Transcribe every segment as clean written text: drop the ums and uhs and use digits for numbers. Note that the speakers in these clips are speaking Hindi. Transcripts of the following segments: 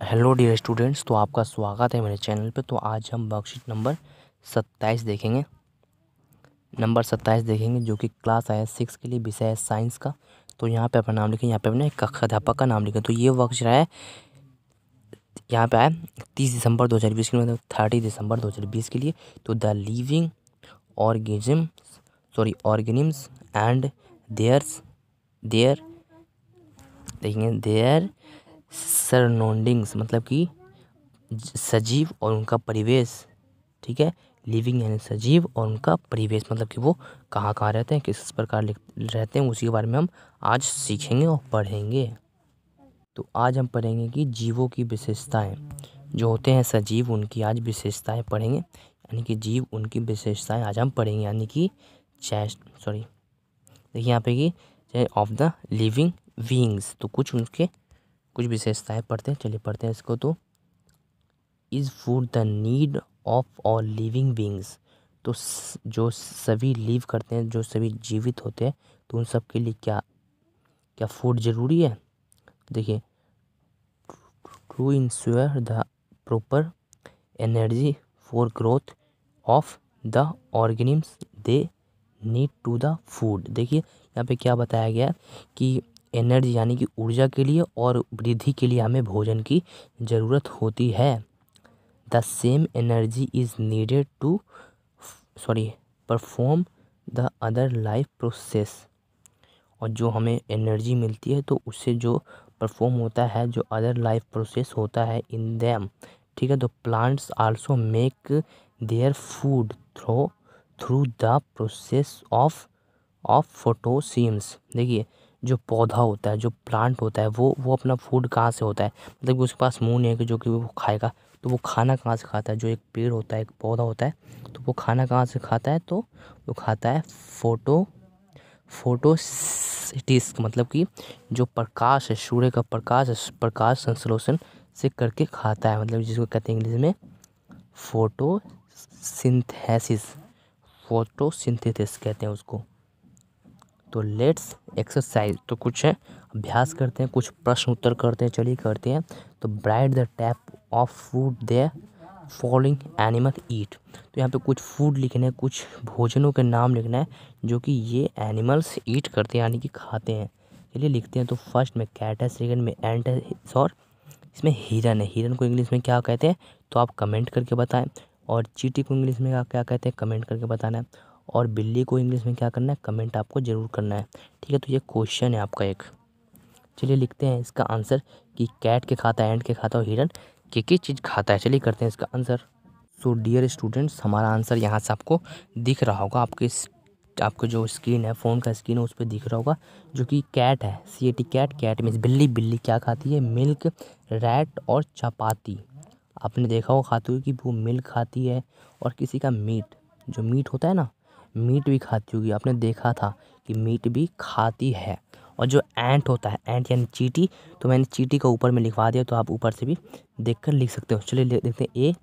हेलो डियर स्टूडेंट्स, तो आपका स्वागत है मेरे चैनल पे। तो आज हम वर्कशीट नंबर 27 देखेंगे। जो कि क्लास आया 6 के लिए, विषय है साइंस का। तो यहाँ पे अपना नाम लिखें, यहाँ पे अपने कक्षाध्यापक का नाम लिखें। तो ये वर्कशीट है, यहाँ पे आया 30 दिसंबर 2020 के लिए, मतलब 30 दिसंबर 2020 के लिए। तो the living organisms and their देखेंगे देयर सराउंडिंग्स, मतलब कि सजीव और उनका परिवेश। ठीक है, लिविंग यानी सजीव और उनका परिवेश, मतलब कि वो कहाँ कहाँ रहते हैं, किस प्रकार रहते हैं, उसी के बारे में हम आज सीखेंगे और पढ़ेंगे। तो आज हम पढ़ेंगे कि जीवों की विशेषताएं जो होते हैं सजीव, उनकी आज विशेषताएं पढ़ेंगे। यानी कि जीव, उनकी विशेषताएं आज हम पढ़ेंगे। यानी कि देखिए यहाँ पे कि ऑफ द लिविंग बीइंग्स, तो कुछ विशेषताएं पढ़ते हैं। चलिए पढ़ते हैं इसको। तो is food the need of all living beings, तो जो सभी लिव करते हैं, जो सभी जीवित होते हैं, तो उन सब के लिए क्या क्या फूड ज़रूरी है। देखिए, to ensure the proper energy for growth of the organisms they need to the food. देखिए यहाँ पे क्या बताया गया कि एनर्जी यानी कि ऊर्जा के लिए और वृद्धि के लिए हमें भोजन की ज़रूरत होती है। The same energy is needed to perform the other life process, और जो हमें एनर्जी मिलती है तो उससे जो परफॉर्म होता है, जो अदर लाइफ प्रोसेस होता है इन दैम। ठीक है, तो plants also make their food through the process of photosynthesis. देखिए, जो पौधा होता है, जो प्लांट होता है, वो अपना फूड कहाँ से होता है, मतलब कि उसके पास मुंह नहीं है कि जो कि वो खाएगा। तो वो खाना कहाँ से खाता है, जो एक पेड़ होता है, एक पौधा होता है, तो वो खाना कहाँ से खाता है, तो वो खाता है फोटोसिंथेसिस, मतलब कि जो प्रकाश है, सूर्य का प्रकाश संश्लेषण से करके खाता है, मतलब जिसको कहते हैं इंग्लिश में फोटोसिंथेसिस कहते हैं उसको। तो लेट्स एक्सरसाइज, तो कुछ है अभ्यास करते हैं, कुछ प्रश्न उत्तर करते हैं। चलिए करते हैं। तो bright the tap of food the following animal eat, तो यहाँ पे कुछ फूड लिखना है, कुछ भोजनों के नाम लिखना है जो कि ये एनिमल्स ईट करते हैं, यानी कि खाते हैं। चलिए लिखते हैं। तो फर्स्ट में कैट है, सेकंड में एंट है, और इसमें हिरन है। हिरन को इंग्लिश में क्या कहते हैं, तो आप कमेंट करके बताएं। और चींटी को इंग्लिश में क्या कहते हैं, कमेंट करके बताना है। और बिल्ली को इंग्लिश में क्या करना है, कमेंट आपको ज़रूर करना है। ठीक है, तो ये क्वेश्चन है आपका एक। चलिए लिखते हैं इसका आंसर कि कैट के खाता है, एंट के खाता है, और हिरन किस चीज़ खाता है। चलिए करते हैं इसका आंसर। सो डियर स्टूडेंट्स, हमारा आंसर यहाँ से आपको दिख रहा होगा, आपको जो स्क्रीन है, फ़ोन का स्क्रीन है, उस पर दिख रहा होगा, जो कि कैट है। CAT कैट मीन्स बिल्ली। बिल्ली क्या खाती है, मिल्क, रैट और चपाती। आपने देखा होगा खाती हुई कि वो मिल्क खाती है, और किसी का मीट, जो मीट होता है ना, मीट भी खाती होगी। आपने देखा था कि मीट भी खाती है। और जो एंट होता है, एंट यानी चींटी, तो मैंने चींटी का ऊपर में लिखवा दिया, तो आप ऊपर से भी देखकर लिख सकते हो। चलिए देखते हैं। A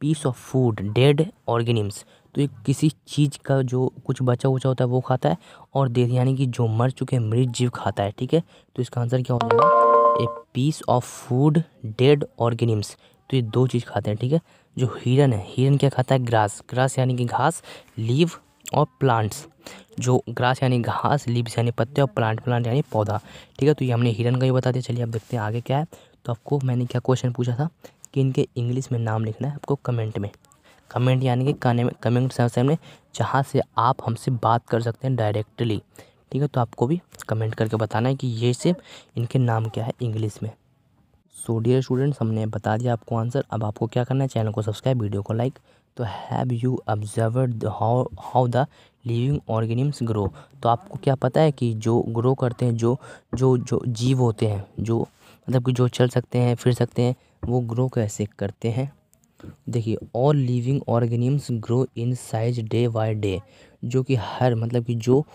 piece of food dead organisms, तो ये किसी चीज़ का जो कुछ बचा उचा होता है वो खाता है, और डेड यानी कि जो मर चुके मृत जीव खाता है। ठीक है, तो इसका आंसर क्या हो जाएगा, a piece of food dead organisms, तो ये दो चीज़ खाते हैं। ठीक है, जो हिरन है, हिरन क्या खाता है, ग्रास यानी कि घास, लीव और प्लांट्स। जो ग्रास यानी घास, लीव्स यानी पत्ते, और प्लांट यानी पौधा। ठीक है, तो ये हमने हिरन का ही बता दिया। चलिए अब देखते हैं आगे क्या है। तो आपको मैंने क्या क्वेश्चन पूछा था कि इनके इंग्लिश में नाम लिखना है आपको कमेंट में। कमेंट यानी कि कमेंट सेक्शन में, जहाँ से आप हमसे बात कर सकते हैं डायरेक्टली। ठीक है, तो आपको भी कमेंट करके बताना है कि ये से इनके नाम क्या है इंग्लिश में। सो डियर स्टूडेंट्स, हमने बता दिया आपको आंसर। अब आपको क्या करना है, चैनल को सब्सक्राइब, वीडियो को लाइक। तो have you observed how the living organisms grow, तो आपको क्या पता है कि जो ग्रो करते हैं, जो जो जो जीव होते हैं, जो मतलब कि जो चल सकते हैं, फिर सकते हैं, वो ग्रो कैसे करते हैं। देखिए, all living organisms grow in size day by day, जो कि हर मतलब कि जो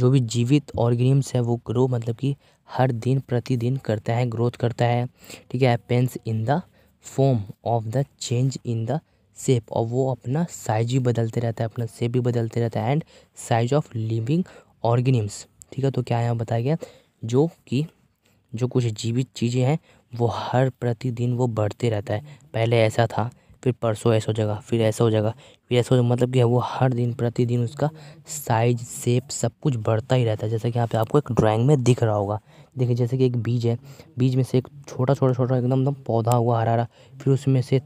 भी जीवित ऑर्गेनिम्स है वो ग्रो मतलब कि हर दिन प्रतिदिन करता है, ग्रोथ करता है। ठीक है, happens in the form of the change in the shape, और वो अपना साइज भी बदलते रहता है, अपना शेप भी बदलते रहता है। And size of living organisms. ठीक है, तो क्या यहाँ बताया गया, जो कि जो कुछ जीवित चीज़ें हैं वो हर प्रतिदिन वो बढ़ते रहता है। पहले ऐसा था, फिर परसों ऐसा हो जाएगा, फिर ऐसा हो जाएगा, फिर ऐसा हो जाएगा, मतलब कि वो हर दिन प्रतिदिन उसका साइज शेप सब कुछ बढ़ता ही रहता है। जैसे कि यहाँ पे आपको एक ड्राइंग में दिख रहा होगा। देखिए जैसे कि एक बीज है, बीज में से एक छोटा छोटा छोटा एकदम एकदम पौधा हुआ हरा हरा, फिर उसमें से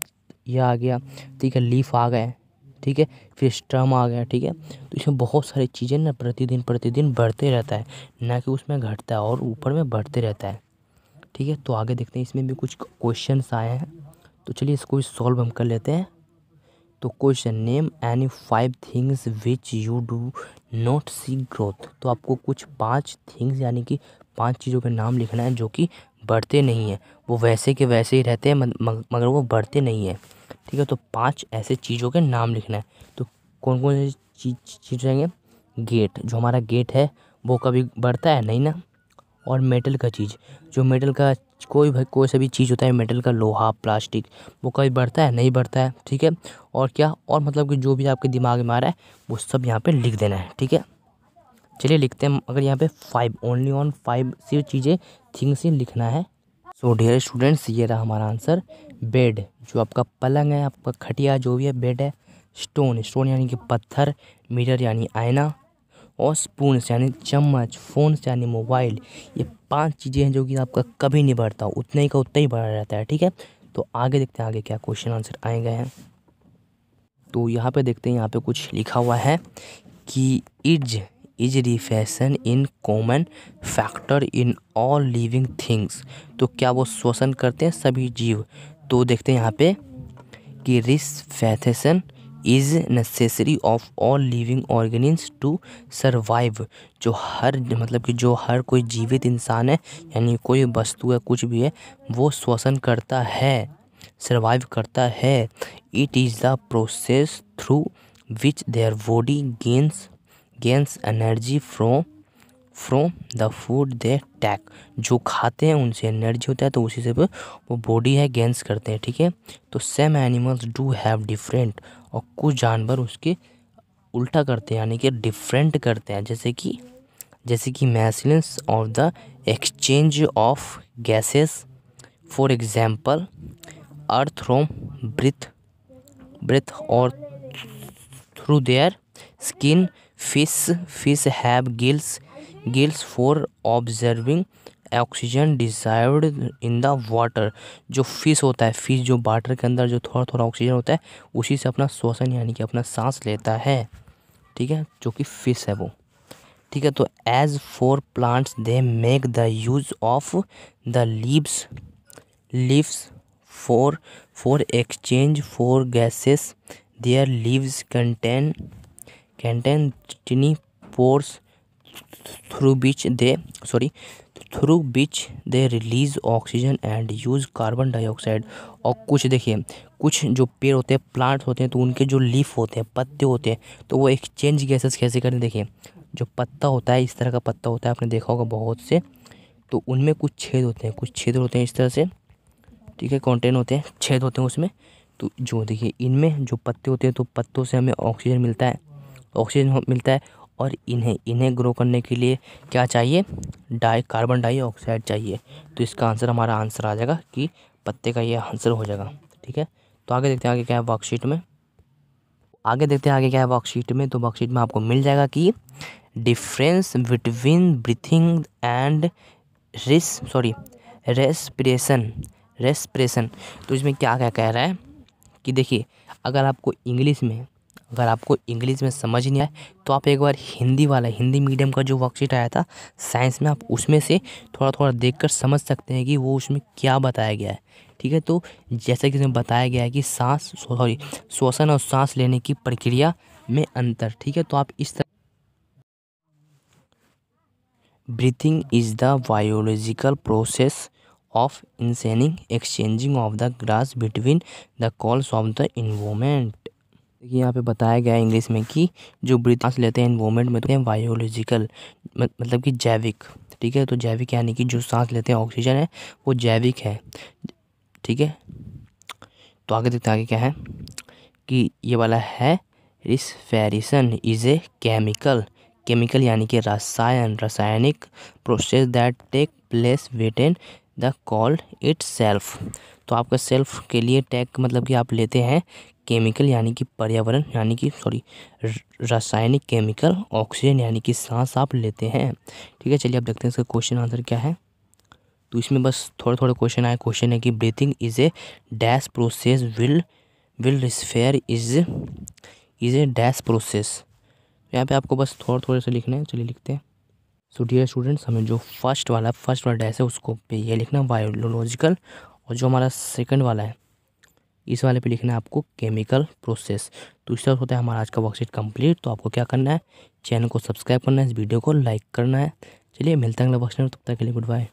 ये आ गया, ठीक है, लीफ आ गए, ठीक है, फिर स्टम आ गया, ठीक है। तो इसमें बहुत सारी चीज़ें ना प्रतिदिन प्रतिदिन बढ़ते रहता है, ना कि उसमें घटता है, और ऊपर में बढ़ते रहता है, ठीक है। तो आगे देखते हैं, इसमें भी कुछ क्वेश्चंस आए हैं, तो चलिए इसको सॉल्व हम कर लेते हैं। तो question, name any 5 things which you do not see growth. तो आपको कुछ 5 थिंग्स यानी कि 5 चीज़ों के नाम लिखना है जो कि बढ़ते नहीं हैं, वो वैसे के वैसे ही रहते हैं, मगर वो बढ़ते नहीं हैं, ठीक है। तो 5 ऐसे चीज़ों के नाम लिखना है। तो कौन कौन सी चीज़ रहेंगे? गेट, जो हमारा गेट है वो कभी बढ़ता है नहीं ना। और मेटल का चीज़, जो मेटल का कोई सा भी चीज़ होता है, मेटल का, लोहा, प्लास्टिक, वो कभी बढ़ता है नहीं बढ़ता है, ठीक है। और क्या, और मतलब कि जो भी आपके दिमाग में आ रहा है वो सब यहाँ पे लिख देना है, ठीक है। चलिए लिखते हैं। अगर यहाँ पे 5, ओनली ऑन 5 सिर्फ चीज़ें, थिंग्स ही लिखना है। सो डियर स्टूडेंट्स, ये रहा हमारा आंसर। बेड, जो आपका पलंग है, आपका खटिया जो भी है, बेड है। स्टोन, स्टोन यानी कि पत्थर। मिरर यानी आईना। और स्पून्स यानी चम्मच। फ़ोन्स यानी मोबाइल। ये 5 चीज़ें हैं जो कि आपका कभी नहीं बढ़ता, उतने ही का उतना ही बढ़ा रहता है, ठीक है। तो आगे देखते हैं आगे क्या क्वेश्चन आंसर आए गए हैं। तो यहाँ पे देखते हैं, यहाँ पे कुछ लिखा हुआ है कि is reflection in common factor in all living things. तो क्या वो श्वसन करते हैं सभी जीव? तो देखते हैं यहाँ पे कि respiration is necessary of all living organisms to survive. जो हर मतलब कि जो हर कोई जीवित इंसान है, यानी कोई वस्तु है, कुछ भी है, वो श्वसन करता है, सर्वाइव करता है। It is the process through which their body gains energy from the food they take. जो खाते हैं उनसे एनर्जी होता है, तो उसी से वो बॉडी है गेंस करते हैं, ठीक है। तो same animals do have different, और कुछ जानवर उसके उल्टा करते हैं, यानी कि डिफरेंट करते हैं, जैसे कि मैसिलेंस of the exchange of gases. For example earth from breath और through their skin. Fish have gills for observing oxygen desired in the water. जो फिश होता है, फिश जो वाटर के अंदर जो थोड़ा थोड़ा ऑक्सीजन होता है, उसी से अपना श्वसन यानी कि अपना सांस लेता है, ठीक है, जो कि फिश है वो, ठीक है। तो as for plants they make the use of the leaves for exchange for gases. Their leaves contain tiny pores through which they release oxygen and use carbon dioxide। और कुछ देखिए, कुछ जो पेड़ होते हैं, प्लांट्स होते हैं, तो उनके जो लीफ होते हैं, पत्ते होते हैं, तो वो एक्सचेंज गैसेस कैसे करते हैं? देखिए, जो पत्ता होता है, इस तरह का पत्ता होता है, आपने देखा होगा बहुत से, तो उनमें कुछ छेद होते हैं इस तरह से, ठीक है, कंटेन होते हैं, छेद होते हैं उसमें। तो जो देखिए, इनमें जो पत्ते होते हैं, तो पत्तों से हमें ऑक्सीजन मिलता है, और इन्हें ग्रो करने के लिए क्या चाहिए? कार्बन डाइऑक्साइड चाहिए। तो इसका आंसर, हमारा आंसर आ जाएगा कि पत्ते का ये आंसर हो जाएगा, ठीक है। तो आगे देखते हैं आगे क्या है वर्कशीट में। तो वर्कशीट में आपको मिल जाएगा कि difference between breathing and respiration. तो इसमें क्या क्या कह रहा है कि देखिए, अगर आपको इंग्लिश में समझ नहीं आए, तो आप एक बार हिंदी मीडियम का जो वर्कशीट आया था साइंस में, आप उसमें से थोड़ा थोड़ा देखकर समझ सकते हैं कि वो उसमें क्या बताया गया है, ठीक है। तो जैसे कि इसमें बताया गया है कि श्वसन और सांस लेने की प्रक्रिया में अंतर, ठीक है। तो आप इस तरह, breathing is the biological process of इंसेनिंग exchanging of the grass between the calls of the environment. देखिए, यहाँ पे बताया गया है इंग्लिश में कि जो सांस लेते हैं इन्वोमेंट में, तो हैं बायोलॉजिकल, मतलब कि जैविक, ठीक है। तो जैविक यानी कि जो सांस लेते हैं ऑक्सीजन है वो जैविक है, ठीक है। तो आगे देखते हैं आगे क्या है कि ये वाला है, रिस्पिरेशन इज ए केमिकल यानी कि रासायनिक process that take place the called it self. तो आपका सेल्फ के लिए टैग मतलब कि आप लेते हैं केमिकल यानी कि पर्यावरण यानी कि रासायनिक केमिकल, ऑक्सीजन यानी कि सांस आप लेते हैं। ठीक है, चलिए अब देखते हैं इसका क्वेश्चन आंसर क्या है। तो इसमें बस थोड़े थोड़े क्वेश्चन आए। क्वेश्चन है कि breathing is a dash process, will respire is a dash process. यहाँ पे आपको बस थोड़े थोड़े से लिखना है। चलिए लिखते हैं। सो डियर स्टूडेंट्स, हमें जो फर्स्ट वाला डैश है उसको पे ये लिखना बायोलॉजिकल, और जो हमारा सेकंड वाला है इस वाले पे लिखना है आपको केमिकल प्रोसेस। तो इस तरह होता है हमारा आज का वर्कशीट कंप्लीट। तो आपको क्या करना है, चैनल को सब्सक्राइब करना है, इस वीडियो को लाइक करना है। चलिए मिलते हैं अगला वर्कशीट में, तब तक के लिए गुड बाय।